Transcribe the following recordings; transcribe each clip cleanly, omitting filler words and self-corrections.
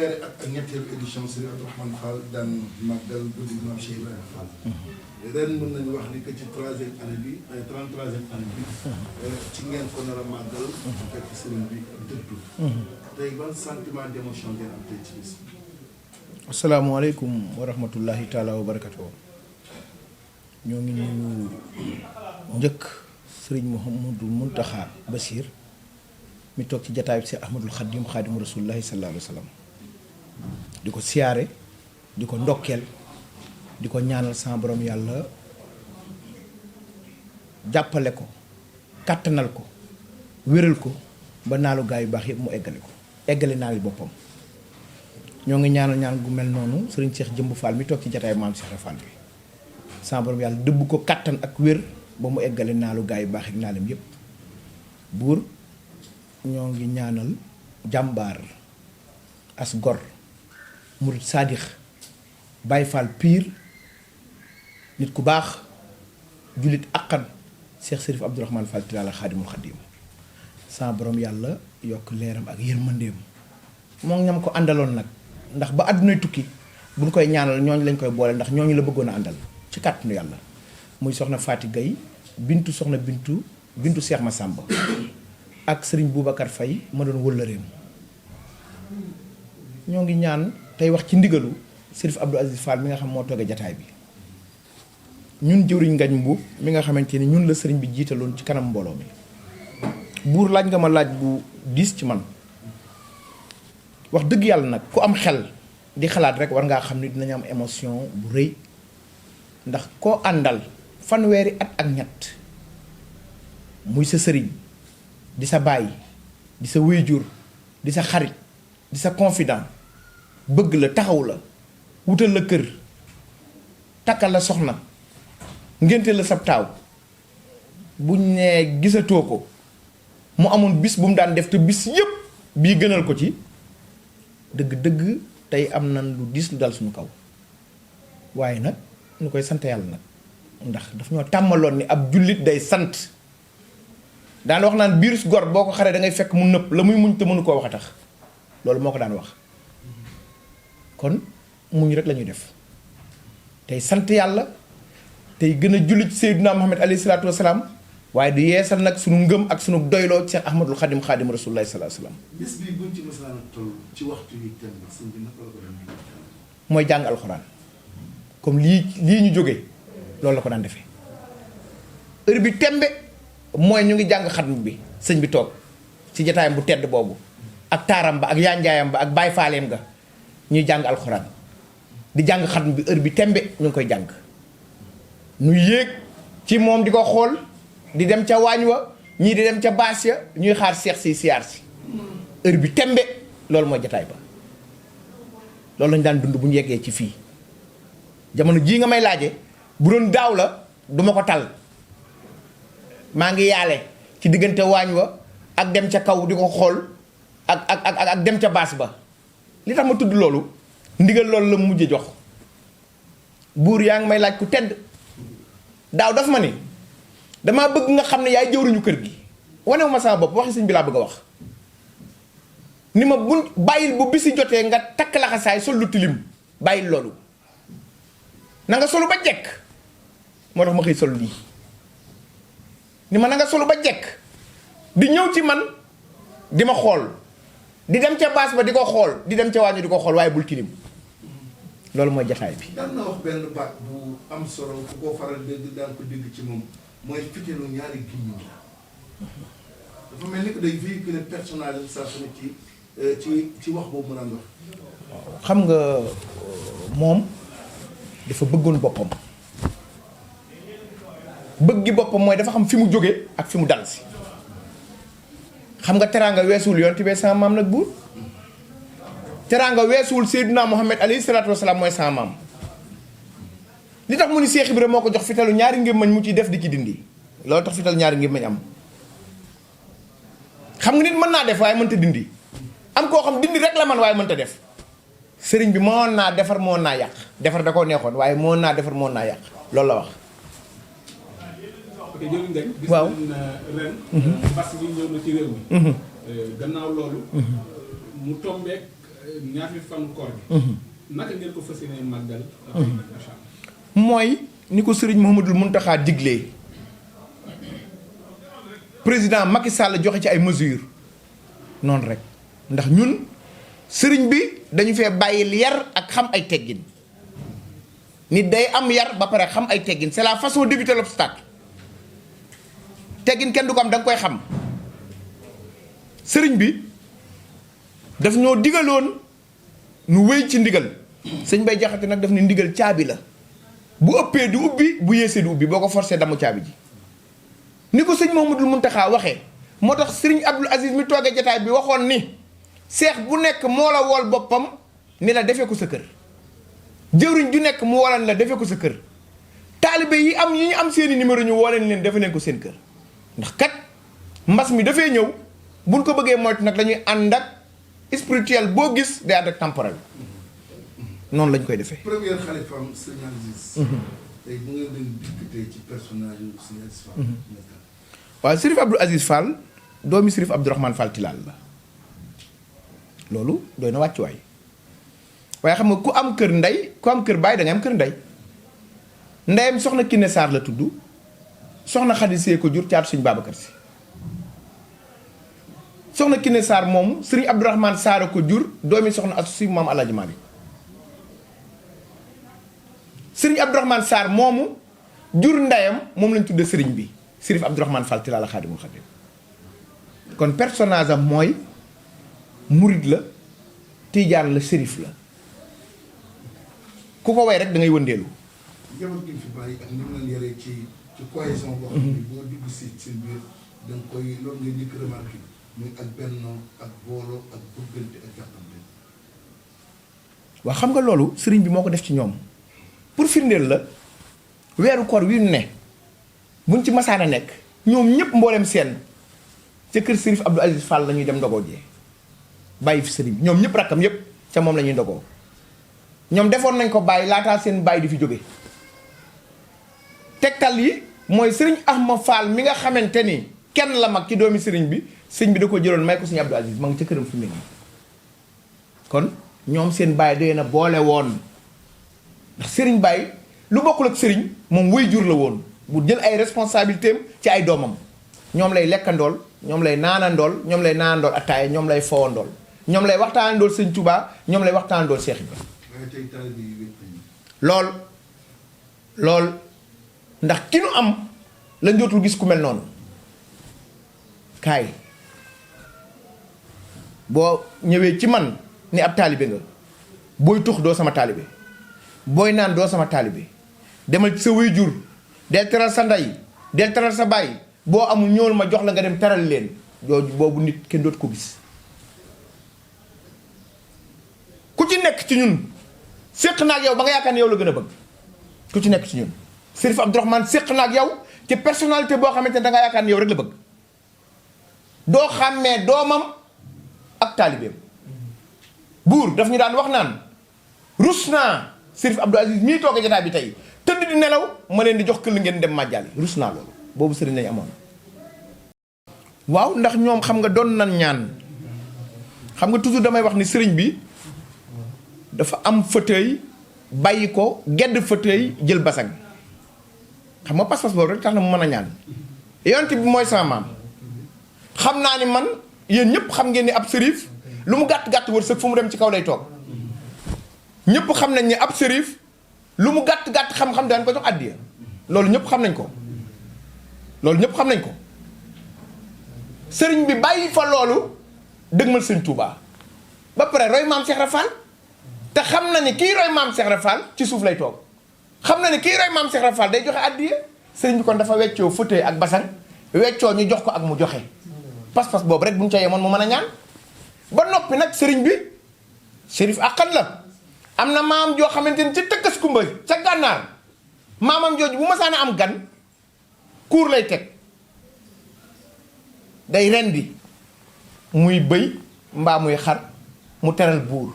fanweeri ak ñetteelu édition Serigne Abdourahmane Fall daan màggal guddi Maam Cheikh Ibrahima Fall. ren mën nañu wax ni que ci 3e année bi 33e année bi. ci ngeen ko nar a màggal. fekk Serigne bi dëddu. tey ban sentiment d'émotion ngeen am tey ci bis bi. asalaamaaleykum wa rahmatullahi taala wa barakatuh. ñoo ngi nuyu njëkk Serigne Mouhamadou Mountakha Bassir mi toog ci jataayu Cheikh Ahmadul Khadim Khadimu Rasulullahi sallallahu alayhi wa sallam di ko siyaare di ko ndokkeel di ko ñaanal sama borom yàlla jàppale ko kàttanal ko wéral ko ba naalu gaa yu baax yëpp mu eggale naal yi boppam. ñoo ngi ñaanal ñaan gu mel noonu Serigne Cheikh Jëmb Fall mi toog ci jataayu maam Cheikh Fall bi sama borom yàlla dëbb ko kàttan ak wér ba mu eggale naalu gaa yu baax ak naalam yëpp. buur ñoo ngi ñaanal jàmbaar as gor murid saadix Baay Faal piir nit ku baax jullit aqan Cheikh Serif Abdourahmane Fall Tilala Xaadimul Xaadim sama borom yàlla yokk leeram ak yërmandeem moom ñam ko àndaloon nag ndax ba àddunay tukki buñ koy ñaanal ñooñu lañ koy boole ndax ñooñu la bëggoon a àndal ci kàttanu yàlla muy soxna Faati Gay bintu soxna bintu Cheikh Massamba ak Serigne Boubacar Faye ma doon wëllëreem ñoo ngi ñaan tey wax ci ndigalu Serif Abdou Aziz Fall mi nga xam moo toogee jataay bi ñun jëwriñ ngañ mbuub mi nga xamante ni ñun la sëriñ bi jiitaloon ci kanam mbooloo mi buur laaj nga ma laaj bu diis ci man wax dëgg yàlla nag ku am xel di xalaat rek war ngaa xam ni dinañu am émotion bu rëy ndax koo àndal fanweeri at ak ñett muy sa sëriñ di sa baay di sa wéyjur di sa xarit di sa confident bëgg la taxaw la wutal la kër takkal la soxna ngénte la sab taaw buñ nee gisatoo ko mu amoon bis bu mu daan def te bis yépp bii gënal ko ci dëgg-dëgg tey am na lu diis lu dal suñu kaw waaye nag ñu koy sant yàlla nag ndax daf ñoo tàmmaloon ni ab jullit day sant daan wax naan biir gor boo ko xaree da ngay fekk mu nëpp la muy muñ te mënu koo wax a tax loolu moo ko daan wax kon muñ rek la ñuy def tey sant yàlla tey gën a julli ci Seydina Muhammad alayhi salaatu wasalaam waaye di yeesal nag sunu ngëm ak sunu doyloo Cheikh Ahmadul Xadim Xadim Rasulullahi sallallahu alayhi wasallam. bis bi buñ ci mësaan a toll ci waxtu yi tem sëñ bi naka la ko daan mooy jàng alxuraan comme lii ñu jógee loolu la ko daan defee heure bi tembe mooy ñu ngi jàng xatm bi sëñ bi toog ci jataayam bu tedd boobu ak taaram ba ak yaanjaayam ba ak baay faaleem ga ñuy jàng alxuraan di jàng xatm bi heure bi tembe ñu ngi koy jàng ñu yéeg ci moom di ko xool di dem ca waañ wa ñii di dem ca baas ya ñuy xaar seex si siyaar si heure bi tembe loolu mooy jataay ba loolu lañu daan dund bu ñu yeggee ci fii jamono jii nga may laaje bu doon daaw la duma ko tal maa ngi yaale ci diggante waañ wa ak dem ca kaw di ko xool ak dem ca baas ba li tax ma tudd loolu ndigal loolu la mujj jox buur yaa ngi may laaj ku tedd daaw daf ma ni damaa bëgg nga xam ne yaay jëwriñu kër gi wanewu ma sama bopp waxi sëñ bi laa bëgg a wax ni ma bu bàyyil bu bisi jotee nga takk laxasaay sol lu tilim bàyyil loolu na nga solu ba jekk moo tax ma xëy sol lii ni ma na nga solu ba jekk di ñëw ci man di ma xool di dem ca baas ba di ko xool di dem ca waañu di ko xool waaye bul tilim loolu mooy jataay bi. daan na wax benn baat bu am solo ku ko faral dégg daan ko dégg ci moom mooy fitelu ñaari giñ la dafa mel ni que day véhiculer personnalisation ci wax boobu mu naan wax. xam nga moom dafa bëggoon boppam bëgg gi boppam mooy dafa xam fi mu jóge ak fi mu dal si xam nga teraanga weesuwul yoon tibee sama maam nag buur teraanga weesuwul Seydina Muhammad alayhi salaatu wasalaam mooy sama maam li tax mu ni Seex Ibra moo ko jox fitalu ñaari ngémmañ mu ciy def di ci dindi loolu tax fital ñaari ngémmañ am xam nga nit mën naa def waaye mënta dindi am koo xam dindi rek la man waaye mënta def sëriñ bi moo naa defar moo naa yàq defar da koo neexoon waaye moo naa defar moo naa yàq loolu la wax. ok jërëjëf Ngagne. waaw gis nañ ren. mbas bi ñëw na ci réew mi. gannaaw loolu. mu tombeek ñaari fan koor gi. naka ngeen ko fas yéenee màggal. macha allah. mooy ni ko sëriñ Mouhamadul Mountakha diglee président Macky Sall joxe ci ay mesures noonu rek ndax ñun sëriñ bi dañu fee bàyyil yar ak xam ay teggin nit day am yar ba pare xam ay teggin c'est la façon d'éviter l'obstacle teggin kenn du ko am da nga koy xam sëriñ bi daf ñoo digaloon nu wéy ci ndigal sëñ Bay Jaxate nag daf ni ndigal caabi la bu ëppee du ubbi bu yéesee du ubbi boo ko forcé damu caabi ji ni ko sëñ Mouhamadoul Mountakha waxee moo tax sëriñ Abdoul Aziz mi toogee jataay bi waxoon ni seex bu nekk moo la wool boppam ni la defee ko sa kër jëwriñ ju nekk mu woolan la defee ko sa kër taalibe yi ñu am seeni numéro ñu wooleen leen defe leen ko seen kër ndax kat mbas mi dafay ñëw buñ ko bëggee moytu nag dañuy ànd ak spirituel boo gis day ànd ak temporel noonu lañ koy defee. première xalifaam sëñ Aziz. tey bu ngeen leen discuter ci personnage yu sëñ Aziz Fall. waaw Sërif Abdou Aziz Fall doomi Sërif Abdourahmane Fall Tilal la loolu doy na wàccuwaay waaye xam nga ku am kër ndey ku am kër baay da ngay am kër ndey ndeyam soxna Kiné Sarr la tudd soxna Xadi See ko jur caatu suñu Babacar Si soxna Kiné Sarr moomu sëriñ Abdourahmane Sarr ko jur doomi soxna Asu Si maam Alaaji Maalik sëriñ Abdourahmane Sarr moomu jur ndeyam moom lañ tudde sëriñ bi Sërif Abdourahmane Fall Tilal Xaadimul Xaadim kon personnage am mooy murid la tiijaan la sërif la ku ko way rek da ngay wëndeelu. njaboot gi fi bàyyi ak ni mu leen yaree ci cohésion boo xam ne boo dugg si seen biir da nga koy loolu nga njëkk remarqué muy ak bennoo ak booloo ak bëggante ak jàppante. waaw xam nga loolu sëriñ bi moo ko def ci ñoom pour firndeel la weeru koor wi ñu ne buñ ci masaana nekk ñoom ñëpp mboolem seen ca kër Sërif Abdou Aziz Fall la ñuy dem ndogoo jee bàyyi fi sëriñ bi ñoom ñëpp rakkam yëpp ca moom la ñuy ndogoo ñoom defoon nañ ko bàyyi laataa seen bàyyi di fi jóge tegtal yi mooy sëriñ Ahma Fall mi nga xamante ni kenn la mag ci doomi sëriñ bi sëriñ bi da ko jëloon may ko sëriñ Abdou Aziz ma ngi ca këram fi mu ne nii kon ñoom seen bàyyi day na boole woon ndax sëriñ bàyyi lu bokkul ak sëriñ moom way jur la woon bu jël ay responsabilités am ci ay doomam ñoom lay lekkandool ñoom lay naanandool ñoom lay naanandool attaaya ñoom lay fowandool ñoom lay waxtaanandool sëñ Touba ñoom lay waxtaanandool Cheikh Ibrahima lool ndax ki nu am la njootul gis ku mel noonu kaay boo ñëwee ci man ni ab taalibe nga booy tux doo sama taalibe booy naan doo sama taalibe demal ci sa waajur del teral sa ndey del teral sa baay boo amul ñëwal ma jox la nga dem teral leen jooju boobu nit kenn dootu ko gis ku ci nekk ci ñun séq na ak yow ba nga yaakaar ne yow la gën a bëgg ku ci nekk ci ñun Sërif Abdourahmane séq na ak yow ci personnalité boo xamante ne da nga yaakaar ne yow rek la bëgg doo xàmmee doomam ak taalibeem buur daf ñu daan wax naan rus naa Sërif Abdou Aziz mii toog jotaay bi tey tëdd di nelaw ma leen di jox këll ngeen dem màjjali rus naa loolu boobu sëriñ lañ amoon. waaw ndax ñoom xam nga doon nan ñaan xam nga toujours damay wax ni sëriñ bi dafa am fauteuil bàyyi ko gedd fauteuil jël basang xam nga pas-pas boobu rek tax na mu mën a ñaan yonent bi mooy sama maam xam naa ni man yéen ñëpp xam ngeen ni ab sërif lu mu gàtt-gàtt wërsëg fu mu dem ci kaw lay toog ñëpp xam nañ ni ab sërif lu mu gàtt-gàtt xam-xam daan ko jox àddiya loolu ñëpp xam nañ ko loolu ñëpp xam nañ ko sëriñ bi bàyyi fa loolu dëgmal sëñ Touba ba pare roy maam Cheikh Rafal te xam na ni kii roy maam Cheikh Rafal ci suuf lay toog xam na ni kii roy maam Cheikh Rafal day joxe àddiya sëriñ bi kon dafa weccoo fauteuil ak basang weccoo ñu jox ko ak mu joxe pas-pas boobu rek bu ñu ca yemoon mu mën a ñaan ba noppi nag sëriñ bi sërif àqan la am na maam joo xamante ni ci tëkkas kumba ca gànnaar maamam jooju bu masaana am gan kuur lay teg day rendi muy bëy mbaa muy xar mu teral buur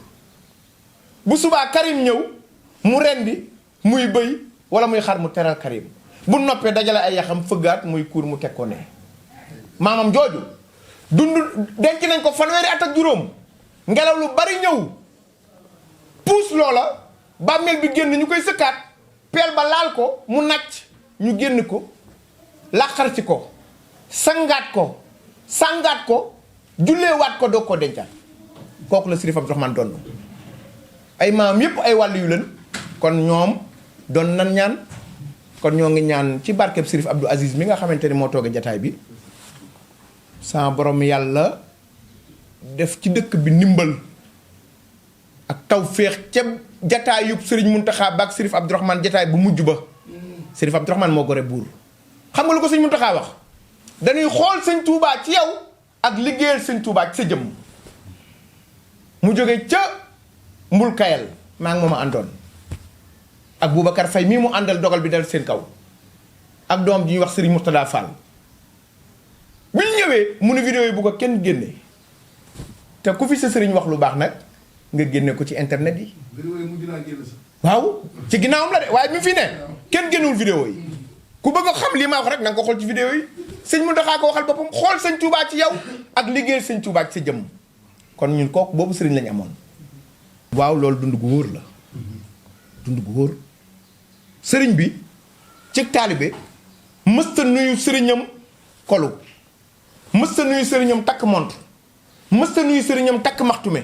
bu subaa Karim ñëw mu rendi muy bëy wala muy xar mu teral Karim bu noppee dajale ay yaxam fëggaat muy kuur mu teg ko ne maamam jooju dund denc nañ ko fanweeri at ak juróom ngelaw lu bari ñëw puus loola bàmmeel bi génn ñu koy sëkkaat peel ba laal ko mu nàcc ñu génn ko làqar ci ko sangaat ko sangaat ko julleewaat ko doog koo dencaat kooku la Sërif Abdourahmane doon ay maam yépp ay wàll yu leen kon ñoom doon nan ñaan kon ñoo ngi ñaan ci barkeb Sërif Abdou Aziz mi nga xamante ni moo tooge jataay bi sama borom yàlla def ci dëkk bi ndimbal ak tawféex ca jataayub Sëriñ Muntaxa ba ak Sërif Abdourahmane jataay bu mujj ba Sërif Abdourahmane moo gore buur xam nga lu ko sëñ Muntaxa wax dañuy xool sëñ Tuubaa ci yow ak liggéeyal sëñ Tuubaa ci sa jëmm mu jóge ca mbul kayal maa ngi moom a àndoon ak Boubacar Faye mii mu àndal dogal bi dal seen kaw ak doom ji ñuy wax Sëriñ Murtada Fall bi ñu ñëwee mu ne vidéo yi bu ko kenn génne te ku fi sa sëriñ wax lu baax nag nga génne ko ci internet yi waaw ci ginnaawam la de waaye mi fi ne kenn génnewul vidéo yi ku bëgg a xam lii ma wax rek na nga ko xool ci vidéo yi sëñ Muntaxa ko waxal boppam xool sëñ Tuubaa ci yow ak liggéeyal sëñ Tuubaa ci sa jëmm kon ñun kooku boobu sëriñ lañu amoon waaw loolu dund gu wóor la dund gu wóor sëriñ bi ci taalibe mësta nuyu sëriñam kolu mësta nuyu sëriñam takk montre mësta nuyu sëriñam takk maxtume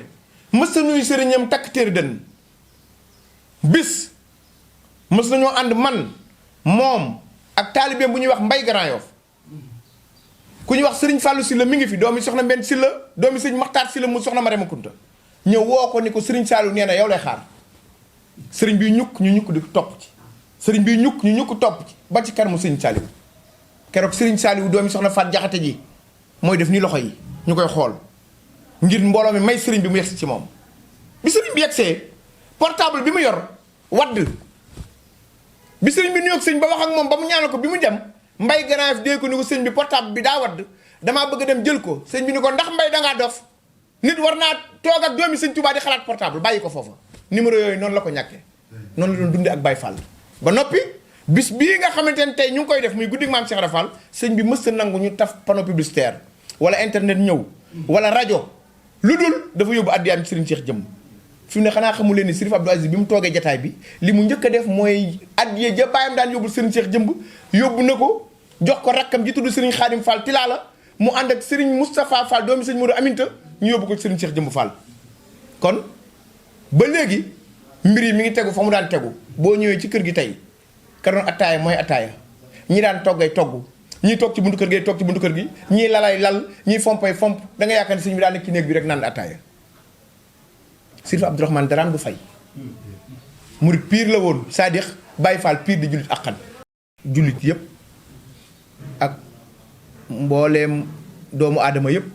mësta nuyu sëriñam takk téere dënn bis mës nañoo ànd man moom ak taalibe bu ñuy wax Mbay Grand Yoff ku ñuy wax sëriñ Fallou Sylla mi ngi fi doomi soxna Mbenn Sylla doomi sëriñ Maxtaar Sylla mu soxna Marema Kunta ñëw woo ko ni ko sëriñ Saliou nee na yow lay xaar sëriñ bi ñukk ñu ñukk di topp ci sëriñ bi ñukk ñu ñukk topp ci ba ci kanamu sëriñ Saliou keroog sëriñ Saliou doomi soxna Faat Jaxate ji mooy def ni loxo yi ñu koy xool ngir mbooloo mi may sëriñ bi mu yegsi ci moom bi sëriñ bi yegsee portable bi mu yor wadd bi sëriñ bi nuyoog sëriñ ba wax ak moom ba mu ñaanal ko bi mu dem Mbay Grand Yoff dee ko ni ko sëriñ bi portable bi daa wadd damaa bëgg a dem jël ko sëriñ bi ni ko ndax Mbay dangaa dof nit war naa toog ak doomi sëriñ Tuubaa di xalaat portable bàyyi ko foofa numéro yooyu noonu la ko ñàkkee noonu la doon dundee ak Baye Fall ba noppi bis bii nga xamante ne tey ñu ngi koy def muy guddi maam Cheikh Ibra Fall sëñ bi mës a nangu ñu taf panneau publicitaire wala internet ñëw wala rajo lu dul dafa yóbbu addiyaam ci sëriñ Cheikh jëm fi mu ne xanaa xamu leen ni Sërif Abdou Aziz bi mu toogee jataay bi li mu njëkk a def mooy addiya ja baayam daan yóbbul sëriñ Cheikh jëmb yóbbu na ko jox ko rakkam ji tudd sëriñ Xaadim Fall Tilaala mu ànd ak sëriñ Moustapha Fall doomi sëriñ Modou Aminta ñu yóbbu ko sëriñ Cheikh jëmb Fall kon ba léegi mbir yi mi ngi tegu fa mu daan tegu boo ñëwee ci kër gi tey ka doon attaaya mooy attaaya ñi daan toggay togg ñii toog ci buntu kër gi toog ci buntu kër gi ñii lalay lal ñii fompay fomp da nga yaakaar ne sëñ bi daan nekk ci néeg bi rek naan attaaya Sërif Abdourahmane daraam du fay murit piir la woon c'est-à-dire Baye Fall piir di jullit akkan jullit yëpp ak mbooleem doomu aadama yëpp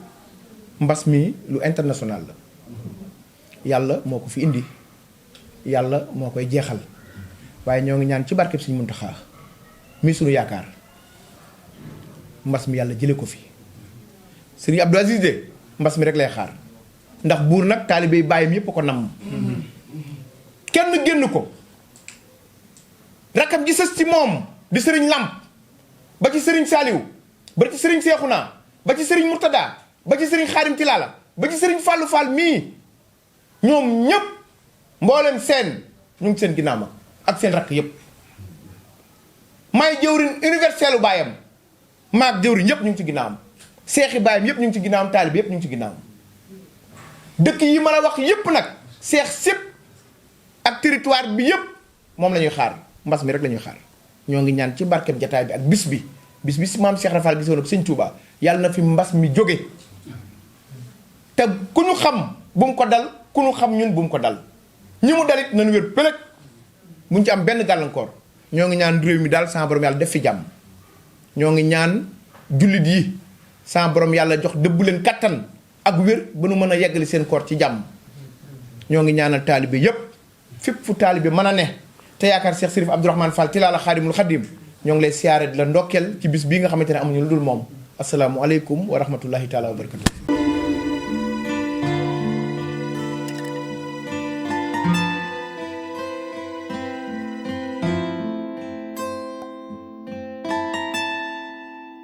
mbas mi lu international la yàlla moo ko fi indi yàlla moo koy jeexal waaye ñoo ngi ñaan ci barkeb Sëriñ Muntaxa mi sunu yaakaar mbas mi yàlla jële ko fi Sëriñ Abdou Aziz de mbas mi rek lay xaar ndax buur nag taalibe yi bàyyim yépp ko namm kenn génn ko rakkam ji sës ci moom di sëriñ Lamp ba ci sëriñ Saaliw ba ci sëriñ Seexuna ba ci sëriñ Murtada ba ci sëriñ Xaadim Tilaala ba ci sëriñ Fàllu Fall mii ñoom ñépp mboolem seen ñu ngi seen ginnaaw ma ak seen rakk yépp may jëwriñ universelu baayam maag jëwriñ yépp ñu ngi ci ginnaawam seexi baayam yépp ñu ngi ci ginnaawam taalib yépp ñu ngi ci ginnaawam dëkk yi ma la wax yépp nag seex sépp ak territoire bi yépp moom la ñuy xaar mbas mi rek la ñuy xaar ñoo ngi ñaan ci barkeb jataay bi ak bis bi maam Cheikh Rafal gisoon ak sëñ Touba yàlla na fi mbas mi jóge te ku ñu xam bu mu ko dal ku ñu xam ñun bu mu ko dal ñi mu dalit nañu wér pëlëg buñ ci am benn gàllankoor ñoo ngi ñaan réew mi daal sama borom yàlla def fi jàmm ñoo ngi ñaan jullit yi sama borom yàlla jox dëbb leen kattan ak wér ba nu mën a yeggali seen koor ci jàmm ñoo ngi ñaanal taalibe yépp fépp fu taalibe mën a ne te yaakaar Cheikh Sërif Abdourahmane Fall Tilaala Xaadimul Xaadim ñoo ngi lay siyaare di la ndokkeel ci bis bii nga xamante ne amuñu lu dul moom asalaamualeykum wa rahmatullahi taala wa barakatu